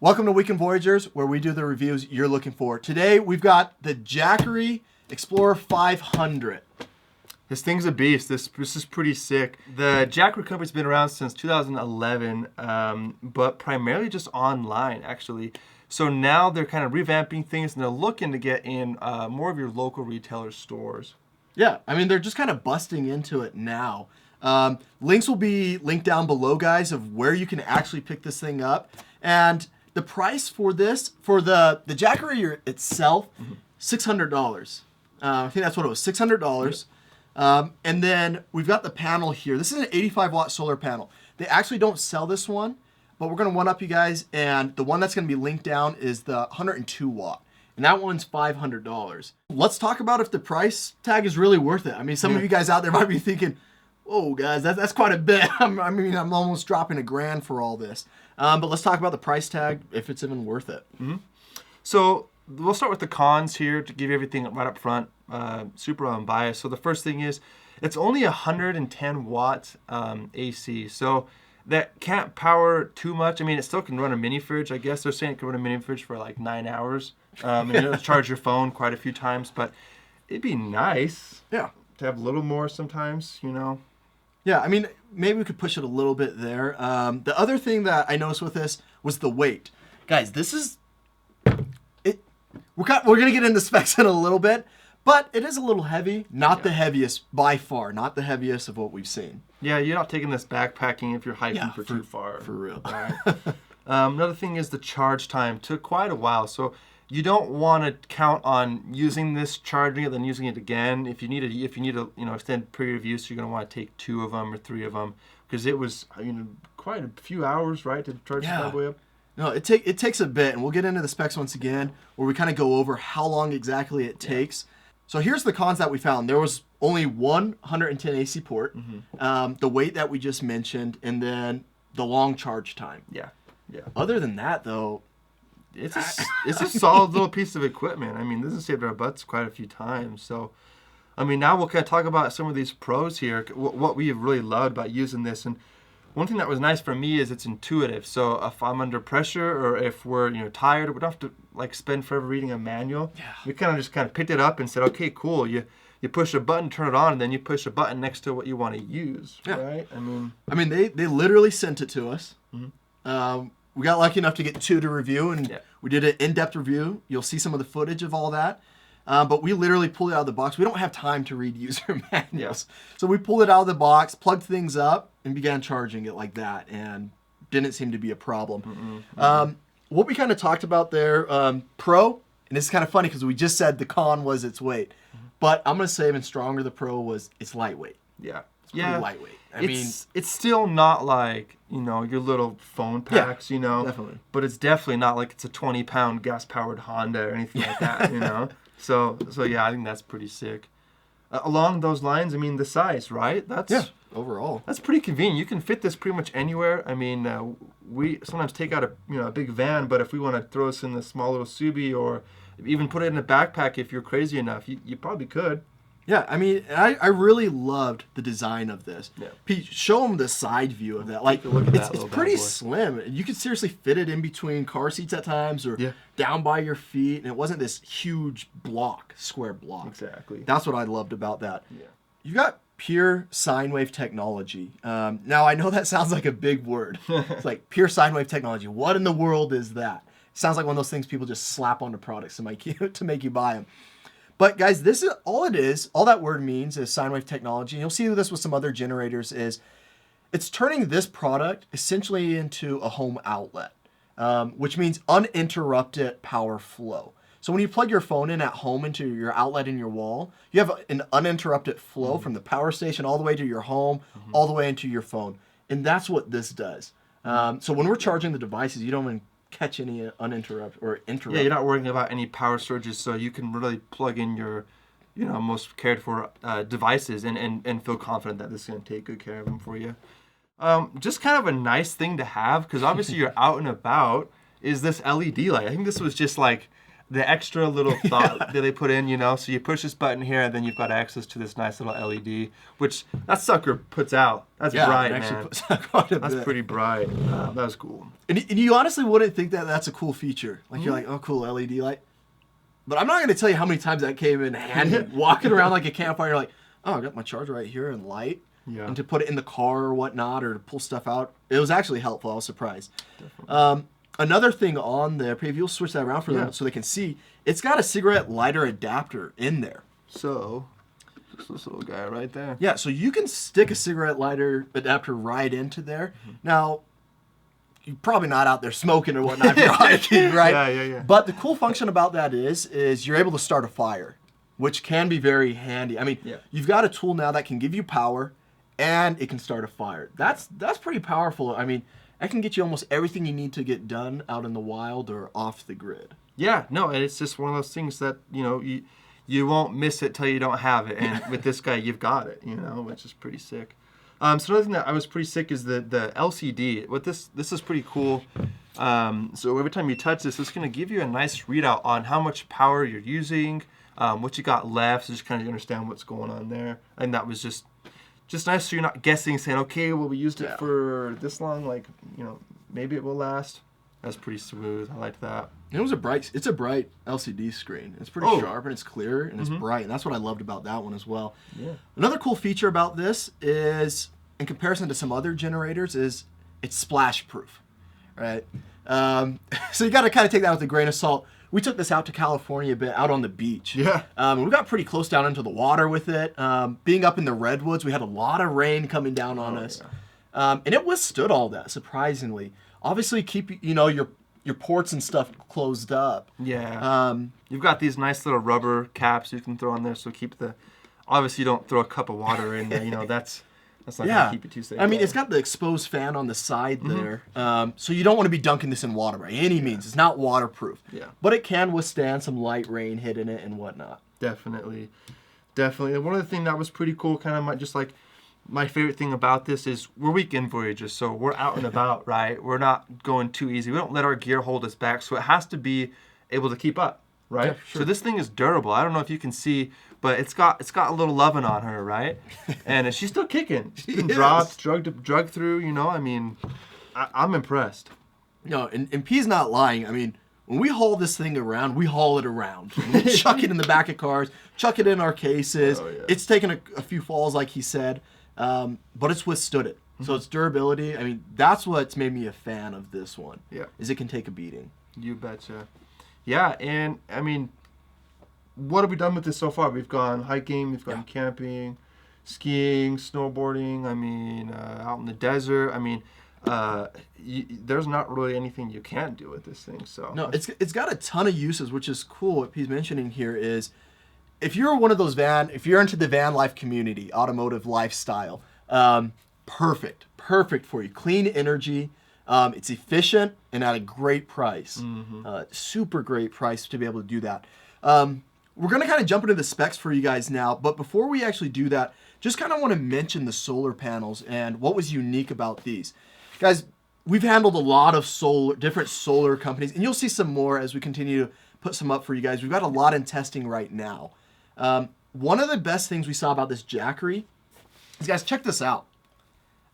Welcome to Weekend Voyagers, where we do the reviews you're looking for. Today, we've got the Jackery Explorer 500. This thing's a beast. This is pretty sick. The Jackery company's been around since 2011, but primarily just online, actually. So now they're kind of revamping things, and they're looking to get in more of your local retailer stores. Yeah, I mean, they're just kind of busting into it now. Links will be linked down below, guys, of where you can actually pick this thing up. And the price for this, for the Jackery itself, $600. I think that's what it was, $600. And then we've got the panel here. This is an 85-watt solar panel. They actually don't sell this one, but we're going to one-up you guys. And the one that's going to be linked down is the 102-watt. And that one's $500. Let's talk about if the price tag is really worth it. I mean, some of you guys out there might be thinking, oh, guys, that's quite a bit. I'm almost dropping $1,000 for all this. But let's talk about the price tag, if it's even worth it. So we'll start with the cons here to give you everything right up front, super unbiased. So the first thing is it's only 110 watts AC. So that can't power too much. I mean, it still can run a mini fridge. I guess they're saying it can run a mini fridge for like 9 hours. And it'll charge your phone quite a few times. But it'd be nice to have a little more sometimes, you know. Yeah, I mean, maybe we could push it a little bit there. The other thing that I noticed with this was the weight. Guys, this is... We're going to get into specs in a little bit, but it is a little heavy. Not the heaviest by far. Not the heaviest of what we've seen. Yeah, you're not taking this backpacking if you're hiking for too far. For real. Right? Another thing is the charge time. Took quite a while, so you don't want to count on using this, charging it, then using it again. If you need a extended period of use, you're going to want to take 2 of them or 3 of them, because it was quite a few hours, right, to charge the bad boy up. No, it takes a bit, and we'll get into the specs once again, where we kind of go over how long exactly it takes. So here's the cons that we found. There was only one 110 AC port, the weight that we just mentioned, and then the long charge time. Yeah. Other than that, though, it's a solid little piece of equipment. I mean, this has saved our butts quite a few times. So, I mean, now we'll kind of talk about some of these pros here, what we have really loved about using this. And one thing that was nice for me is it's intuitive. So if I'm under pressure or if we're tired, we don't have to like spend forever reading a manual. We kind of picked it up and said, okay, cool. You push a button, turn it on, and then you push a button next to what you want to use. Right? I mean, they literally sent it to us. We got lucky enough to get 2 to review, and we did an in-depth review. You'll see some of the footage of all that. But we literally pulled it out of the box. We don't have time to read user manuals. So we pulled it out of the box, plugged things up, and began charging it like that, and didn't seem to be a problem. What we kind of talked about there, pro, and it's kind of funny because we just said the con was its weight. But I'm going to say even stronger, the pro was it's lightweight. It's pretty lightweight. I mean, it's still not like, your little phone packs, definitely. But it's definitely not like it's a 20-pound gas-powered Honda or anything like that, So yeah, I think that's pretty sick. Along those lines, I mean, the size, right? Overall. That's pretty convenient. You can fit this pretty much anywhere. I mean, we sometimes take out a big van, but if we want to throw this in the small little Subi or even put it in a backpack if you're crazy enough, you probably could. Yeah, I mean, I really loved the design of this. Pete, show them the side view of that. Like, it's pretty slim. You could seriously fit it in between car seats at times or down by your feet. And it wasn't this huge square block. Exactly. That's what I loved about that. You've got pure sine wave technology. Now, I know that sounds like a big word. It's like pure sine wave technology. What in the world is that? It sounds like one of those things people just slap onto products to make you buy them. But guys, this is all it is. All that word means is sine wave technology. And you'll see this with some other generators is it's turning this product essentially into a home outlet, which means uninterrupted power flow. So when you plug your phone in at home into your outlet in your wall, you have an uninterrupted flow from the power station all the way to your home, all the way into your phone. And that's what this does. So when we're charging the devices, you don't even catch any uninterrupted or interrupt. Yeah, you're not worrying about any power surges, so you can really plug in your, most cared for devices and feel confident that this is going to take good care of them for you. Just kind of a nice thing to have, because obviously you're out and about, is this LED light. I think this was just like the extra little thought that they put in, you know. So you push this button here, and then you've got access to this nice little LED, which that sucker puts out. That's bright, man. Puts out quite a That's bit. pretty bright. That was cool. And you honestly wouldn't think that that's a cool feature. Like, you're like, oh, cool, LED light. But I'm not going to tell you how many times that came in handy. Walking around like a campfire, you're like, oh, I got my charger right here and light. Yeah. And to put it in the car or whatnot, or to pull stuff out. It was actually helpful. I was surprised. Another thing on there, if you'll switch that around for them so they can see, it's got a cigarette lighter adapter in there. So, just this little guy right there. Yeah, so you can stick a cigarette lighter adapter right into there. Now, you're probably not out there smoking or whatnot if you're hiking, right? Yeah. But the cool function about that is you're able to start a fire, which can be very handy. I mean, you've got a tool now that can give you power, and it can start a fire. That's pretty powerful. I mean, that can get you almost everything you need to get done out in the wild or off the grid. Yeah, no, and it's just one of those things that, you know, you won't miss it till you don't have it. And with this guy, you've got it, you know, which is pretty sick. So another thing that I was pretty sick is the LCD. What this is pretty cool. So every time you touch this, it's going to give you a nice readout on how much power you're using, what you got left, so just kind of understand what's going on there. And that was just nice, so you're not guessing, saying, okay, well, we used it for this long, like, you know, maybe it will last. That's pretty smooth. I like that. And it's a bright LCD screen. It's pretty sharp, and it's clear, and it's bright, and that's what I loved about that one as well. Yeah. Another cool feature about this is, in comparison to some other generators, is it's splash proof, right? So you got to kind of take that with a grain of salt. We took this out to California a bit, out on the beach. Yeah. We got pretty close down into the water with it. Being up in the redwoods, we had a lot of rain coming down on us. Yeah. And it withstood all that, surprisingly. Obviously, keep your ports and stuff closed up. Yeah. You've got these nice little rubber caps you can throw on there, so keep the... Obviously, you don't throw a cup of water in there. You know, that's not going to keep it too safe. I mean, it's got the exposed fan on the side there. So you don't want to be dunking this in water by any means. It's not waterproof. Yeah. But it can withstand some light rain hitting it and whatnot. Definitely. And one of the things that was pretty cool, kind of just like my favorite thing about this is we're weekend voyagers, so we're out and about, right? We're not going too easy. We don't let our gear hold us back, so it has to be able to keep up, right? Yeah, sure. So this thing is durable. I don't know if you can see, but it's got a little loving on her, right? And she's still kicking. She's been dropped, drugged through, you know. I mean, I'm impressed. No, and P's not lying. I mean, when we haul this thing around, we haul it around. We chuck it in the back of cars, chuck it in our cases. Oh, yeah. It's taken a few falls, like he said, but it's withstood it. So its durability, I mean, that's what's made me a fan of this one. Yeah. Is it can take a beating. You betcha. Yeah, and I mean, what have we done with this so far? We've gone hiking, we've gone camping, skiing, snowboarding. I mean, out in the desert. I mean, there's not really anything you can't do with this thing. So no, it's got a ton of uses, which is cool. What he's mentioning here is, if you're one of those if you're into the van life community, automotive lifestyle, perfect for you. Clean energy. It's efficient and at a great price. Super great price to be able to do that. We're going to kind of jump into the specs for you guys now, but before we actually do that, just kind of want to mention the solar panels and what was unique about these. Guys, we've handled a lot of different solar companies, and you'll see some more as we continue to put some up for you guys. We've got a lot in testing right now. One of the best things we saw about this Jackery is, guys, check this out.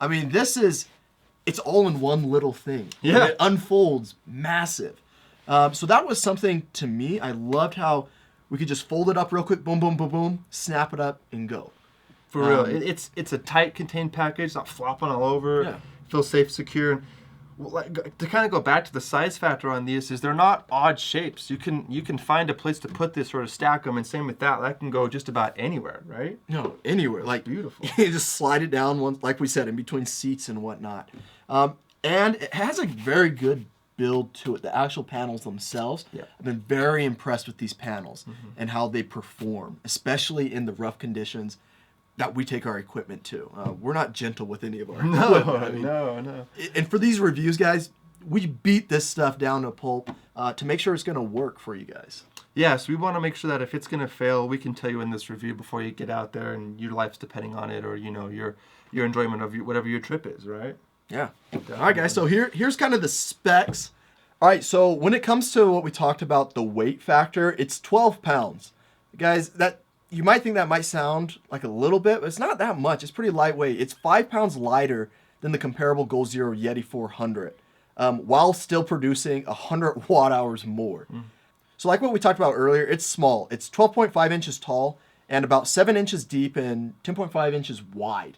I mean, it's all in one little thing. Yeah. And it unfolds massive. So that was something, to me, I loved how we could just fold it up real quick, boom, boom, boom, boom, snap it up, and go. For real, it's a tight contained package, not flopping all over. Yeah. Feels safe, secure. And to kind of go back to the size factor on these, is they're not odd shapes. You can find a place to put this, or to stack them, and same with that can go just about anywhere, right? No, anywhere. Like, beautiful. You just slide it down, like we said, in between seats and whatnot. And it has a very good build to it. The actual panels themselves, I've been very impressed with these panels and how they perform, especially in the rough conditions that we take our equipment to. We're not gentle with any of our equipment. I mean, No. And for these reviews, guys, we beat this stuff down to pulp to make sure it's going to work for you guys. Yes, we want to make sure that if it's going to fail, we can tell you in this review before you get out there and your life's depending on it, or your enjoyment of whatever your trip is, right? Yeah. All right, guys. So here's kind of the specs. All right, so when it comes to what we talked about, the weight factor, it's 12 pounds. Guys, that you might think that might sound like a little bit, but it's not that much. It's pretty lightweight. It's 5 pounds lighter than the comparable Goal Zero Yeti 400, while still producing 100 watt hours more. So like what we talked about earlier, it's small. It's 12.5 inches tall and about 7 inches deep and 10.5 inches wide.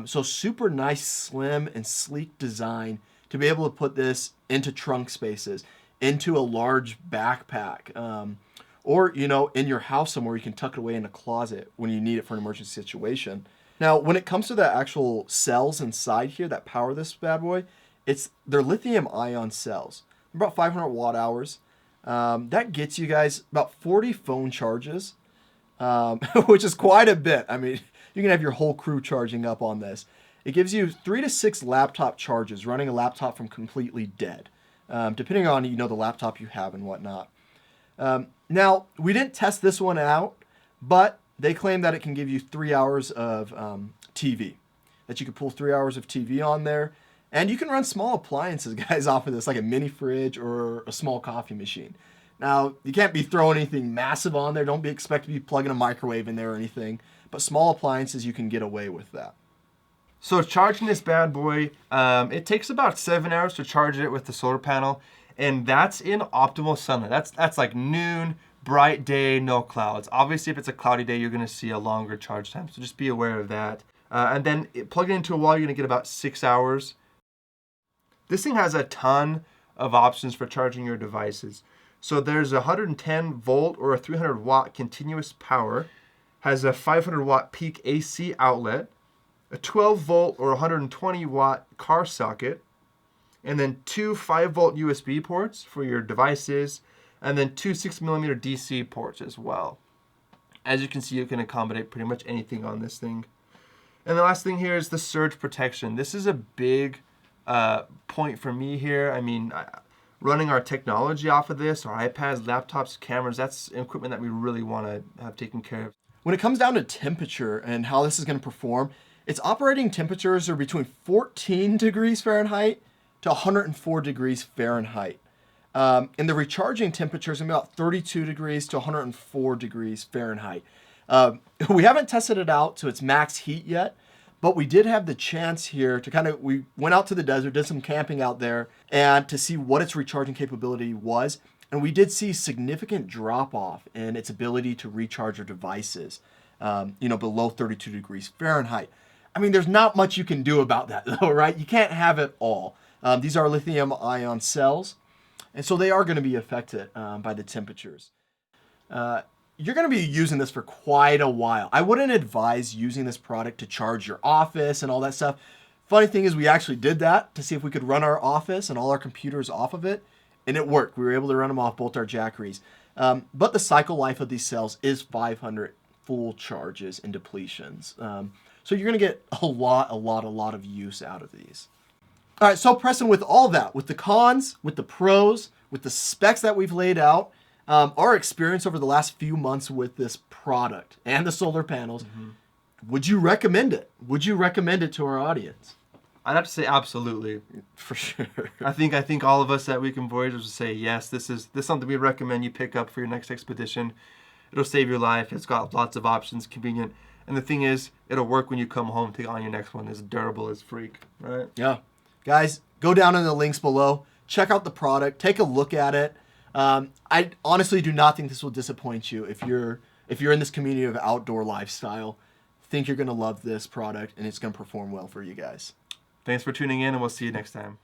So super nice, slim, and sleek design to be able to put this into trunk spaces, into a large backpack, or, you know, in your house somewhere you can tuck it away in a closet when you need it for an emergency situation. Now, when it comes to the actual cells inside here that power this bad boy, they're lithium-ion cells. They're about 500 watt hours. That gets you guys about 40 phone charges, which is quite a bit. I mean, you can have your whole crew charging up on this. It gives you 3 to 6 laptop charges, running a laptop from completely dead, depending on, you know, the laptop you have and whatnot. Now, we didn't test this one out, but they claim that it can give you 3 hours of TV, that you could pull 3 hours of TV on there. And you can run small appliances, guys, off of this, like a mini fridge or a small coffee machine. Now, you can't be throwing anything massive on there. Don't be expect to be plugging a microwave in there or anything. But small appliances, you can get away with that. So charging this bad boy, it takes about 7 hours to charge it with the solar panel. And that's in optimal sunlight. That's like noon, bright day, no clouds. Obviously, if it's a cloudy day, you're going to see a longer charge time. So just be aware of that. And then plug it into a wall, you're going to get about 6 hours. This thing has a ton of options for charging your devices. So there's a 110 volt or a 300 watt continuous power, has a 500 watt peak AC outlet, a 12 volt or 120 watt car socket, and then 2 5 volt USB ports for your devices, and then 2 6mm DC ports as well. As you can see, you can accommodate pretty much anything on this thing. And the last thing here is the surge protection. This is a big point for me here. I mean, running our technology off of this, our iPads, laptops, cameras, that's equipment that we really want to have taken care of. When it comes down to temperature and how this is going to perform, its operating temperatures are between 14 degrees Fahrenheit to 104 degrees Fahrenheit. And the recharging temperature is about 32 degrees to 104 degrees Fahrenheit. We haven't tested it out to its max heat yet, but we did have the chance here to we went out to the desert, did some camping out there, and to see what its recharging capability was. And we did see significant drop off in its ability to recharge your devices, below 32 degrees Fahrenheit. I mean, there's not much you can do about that though, right? You can't have it all. These are lithium-ion cells, and so they are going to be affected by the temperatures. You're going to be using this for quite a while. I wouldn't advise using this product to charge your office and all that stuff. Funny thing is, we actually did that to see if we could run our office and all our computers off of it, and it worked. We were able to run them off both our Jackeries. But the cycle life of these cells is 500 full charges and depletions. So you're going to get a lot of use out of these. All right, so Preston, with all that, with the cons, with the pros, with the specs that we've laid out, our experience over the last few months with this product and the solar panels, would you recommend it? Would you recommend it to our audience? I'd have to say absolutely. For sure. I think all of us at Weekend Voyagers would say yes. This is something we recommend you pick up for your next expedition. It'll save your life. It's got lots of options, convenient, and the thing is, it'll work when you come home. Take on your next one. It's durable as freak, right? Yeah, guys, go down in the links below. Check out the product. Take a look at it. I honestly do not think this will disappoint you if you're in this community of outdoor lifestyle. I think you're going to love this product, and it's going to perform well for you guys. Thanks for tuning in, and we'll see you next time.